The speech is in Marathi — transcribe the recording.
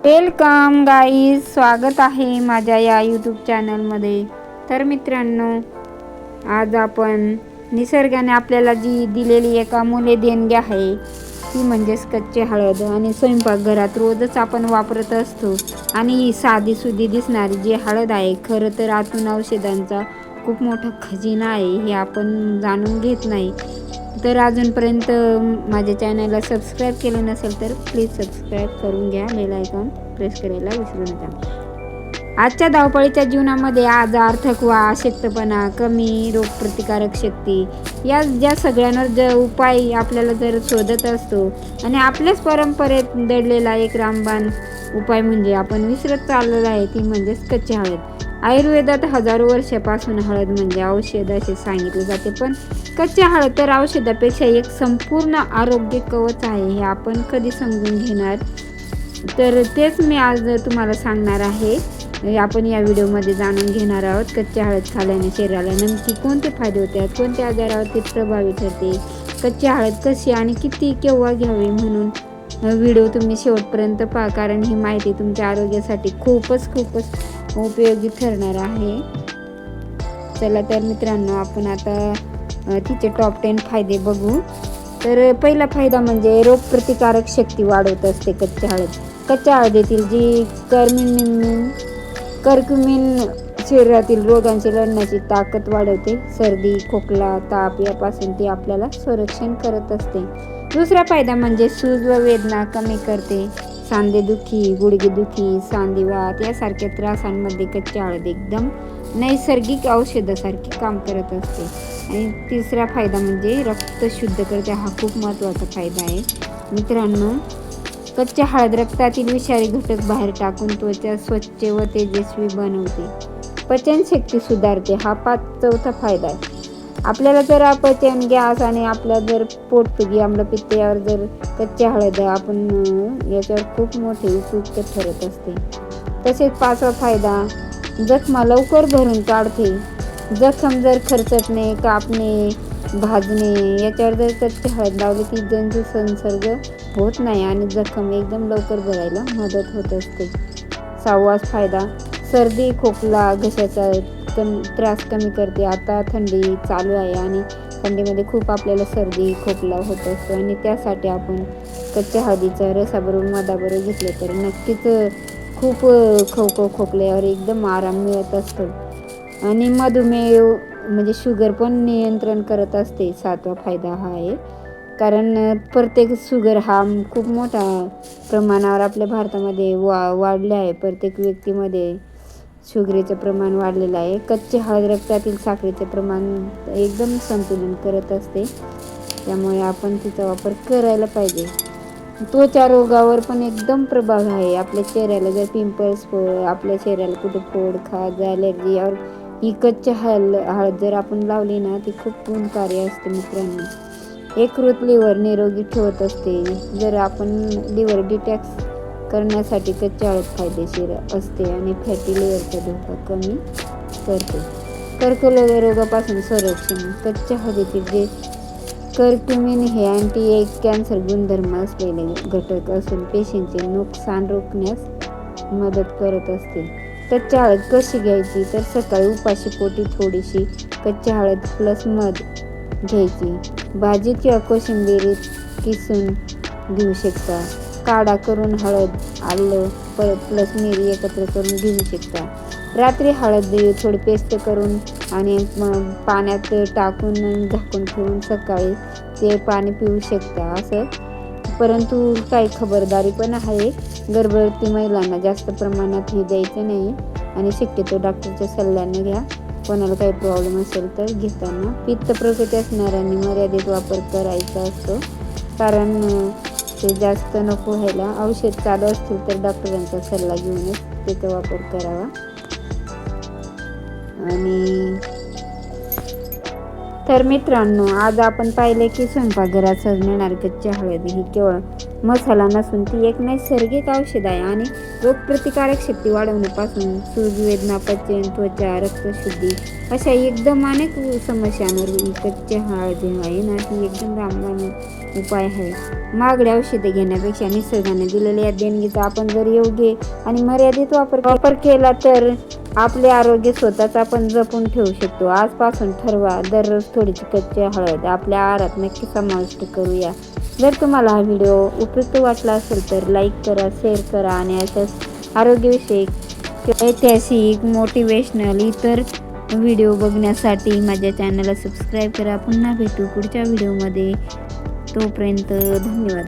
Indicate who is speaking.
Speaker 1: वेलकम गाईज, स्वागत आहे माझ्या या यूट्यूब चॅनलमध्ये. तर मित्रांनो, आज आपण निसर्गाने आपल्याला जी दिलेली एक अमूल्य देणगी आहे ती म्हणजेच कच्ची हळद. आणि स्वयंपाकघरात रोजच आपण वापरत असतो. आणि ही साधीसुधी दिसणारी जी हळद आहे, खरं तर आतून औषधांचा खूप मोठा खजिना आहे, हे आपण जाणून घेत नाही. तर अजूनपर्यंत माझ्या चॅनलला सबस्क्राईब केलं नसेल तर प्लीज सबस्क्राईब करून घ्या, बेल आयकॉन प्रेस करायला विसरू नका. आजच्या धावपळीच्या जीवनामध्ये आजार, थकवा, अशक्तपणा, कमी रोगप्रतिकारक शक्ती या ज्या सगळ्यांवर उपाय आपल्याला जर शोधत असतो आणि आपल्याच परंपरेत दडलेला एक रामबाण उपाय म्हणजे आपण विसरत चाललेला आहे, ती म्हणजेच कच्ची हळद. आयुर्वेदात हजारो वर्षापासून हळद म्हणजे औषध असे सांगितले जाते, पण कच्ची हळद तर औषधापेक्षा एक संपूर्ण आरोग्य कवच आहे, हे आपण कधी समजून घेणार. तर तेच मी आज तुम्हाला सांगणार आहे. आपण या व्हिडिओमध्ये जाणून घेणार आहोत कच्ची हळद खाल्ल्याने शरीराला नक्की कोणते फायदे होतात, कोणत्या आजारावर ते प्रभावी ठरते, कच्ची हळद कशी आणि किती केव्हा घ्यावी. म्हणून व्हिडिओ तुम्ही शेवटपर्यंत पहा, कारण ही माहिती तुमच्या आरोग्यासाठी खूपच उपयोगी ठरणार आहे. चला तर मित्रांनो, आपण आता तिचे टॉप 10 फायदे बघू. तर पहिला फायदा म्हणजे रोगप्रतिकारक शक्ती वाढवत असते कच्ची हळद. कच्च्या हळदीतील जी कर्क्युमिन शरीरातील रोगांची लढण्याची ताकद वाढवते. सर्दी, खोकला, ताप यापासून ती आपल्याला संरक्षण करत असते. दुसरा फायदा म्हणजे सूज व वेदना कमी करते. सांधेदुखी, गुडघेदुखी, सांधिवात यासारख्या त्रासांमध्ये कच्ची हळद एकदम नैसर्गिक औषधासारखे काम करत असते. आणि तिसरा फायदा म्हणजे रक्त शुद्ध करते. हा खूप महत्त्वाचा फायदा आहे मित्रांनो. कच्ची हळद रक्तातील विषारी घटक बाहेर टाकून त्वचा स्वच्छ व तेजस्वी बनवते. पचनशक्ती सुधारते. हा चौथा फायदा आहे. आपल्याला जर अपचन, गॅस आणि आपल्या जर पोटफुगी, आम्लपित्त यावर जर कच्ची हळद आपण याच्यावर खूप मोठे उपयुक्त ठरत असते. तसेच पाचवा फायदा, जखमा लवकर भरून काढते. जखम जर खरचटणे, कापणे, भाजणे याच्यावर जर कच्ची हळद लावली की जंतू संसर्ग होत नाही आणि जखम एकदम लवकर भरायला मदत होत असते. सहावा फायदा, सर्दी, खोकला, घशाचा त्रास कमी करते. आता थंडी चालू आहे आणि थंडीमध्ये खूप आपल्याला सर्दी, खोकला होत असतो आणि त्यासाठी आपण कच्च्या हळदीचा रसाबरोबर मधाबरोबर घेतलं तर नक्कीच खूप खोकल्यावर एकदम आराम मिळत असतो. आणि मधुमेह म्हणजे शुगर पण नियंत्रण करत असते. सातवा फायदा हा आहे, कारण प्रत्येक शुगर हा खूप मोठा प्रमाणावर आपल्या भारतामध्ये वाढले आहे. प्रत्येक व्यक्तीमध्ये शुगरेचं प्रमाण वाढलेलं आहे. कच्ची हळद रक्तातील साखरेचे प्रमाण एकदम संतुलन करत असते, त्यामुळे आपण तिचा वापर करायला पाहिजे. त्वचा रोगावर पण एकदम प्रभाव आहे. आपल्या चेहऱ्याला जर पिंपल्स, आपल्या चेहऱ्याला कुठे फोड, खाज, ॲलर्जी यावर ही कच्ची हळद जर आपण लावली ना, ती खूप गुणकारी असते मित्रांनो. यकृत, लिव्हर निरोगी ठेवत असते. जर आपण लिव्हर डिटॉक्स करण्यासाठी कच्ची हळद फायदेशीर असते आणि फॅटी लिव्हरचा धोका कमी करते. कर्करोग रोगापासून संरक्षण, कच्च्या हळदीतील जे कर्क्युमिन हे अँटी कॅन्सर गुणधर्म असलेले घटक असून पेशींचे नुकसान रोखण्यास मदत करत असते. कच्ची हळद कशी घ्यायची, तर सकाळी उपाशी पोटी थोडीशी कच्ची हळद प्लस मध घ्यायची. भाजीत किंवा कोशिंबिरीत किसून घेऊ शकता. काढा करून हळद, आलं प्लस मिरी एकत्र करून घेऊ शकता. रात्री हळद थोडी पेस्ट करून आणि पाण्यात टाकून झाकून ठेवून सकाळी ते पाणी पिऊ शकता असं. परंतु काही खबरदारी पण आहे. गर्भवती महिलांना जास्त प्रमाणात हे द्यायचं नाही आणि शक्यतो डॉक्टरच्या सल्ल्याने घ्या. कोणाला काही प्रॉब्लेम असेल तर घेताना पित्त प्रकृती असणाऱ्यांनी मर्यादित वापर करायचा असतो, कारण ते जास्त नको व्हायला. औषध चालू असतील तर डॉक्टरांचा सल्ला घेऊनच त्याचा वापर करावा. आणि तर मित्रांनो, आज आपण पाहिले की स्वयंपाकघरात सजवणारी कच्ची हळद ही केवळ मसाला नसून ती एक नैसर्गिक औषध आहे आणि रोगप्रतिकारक शक्ती वाढवण्यापासून सूज, वेदना, पचन, त्वचा, रक्तशुद्धी अशा एकदम अनेक समस्यांवर ही कच्ची हळद आहे ना, ही एकदम रामबाण उपाय आहे. महागडी औषधे घेण्यापेक्षा निसर्गाने दिलेल्या या देणगीचा आपण जर योग्य आणि मर्यादित वापर केला तर आपले आरोग्य स्वतःच आपण जपून ठेवू शकतो. आजपासून ठरवा, दररोज थोडीशी कच्ची हळद आपल्या आहारात नक्की समाविष्ट करूया. जर तुम्हाला हा व्हिडिओ उपयुक्त वाटला असेल तर लाईक करा, शेअर करा आणि अशाच आरोग्यविषयक, ऐतिहासिक, मोटिवेशनल इतर व्हिडिओ बघण्यासाठी माझ्या चॅनलला सबस्क्राईब करा. पुन्हा भेटू पुढच्या व्हिडिओमध्ये. तोपर्यंत धन्यवाद.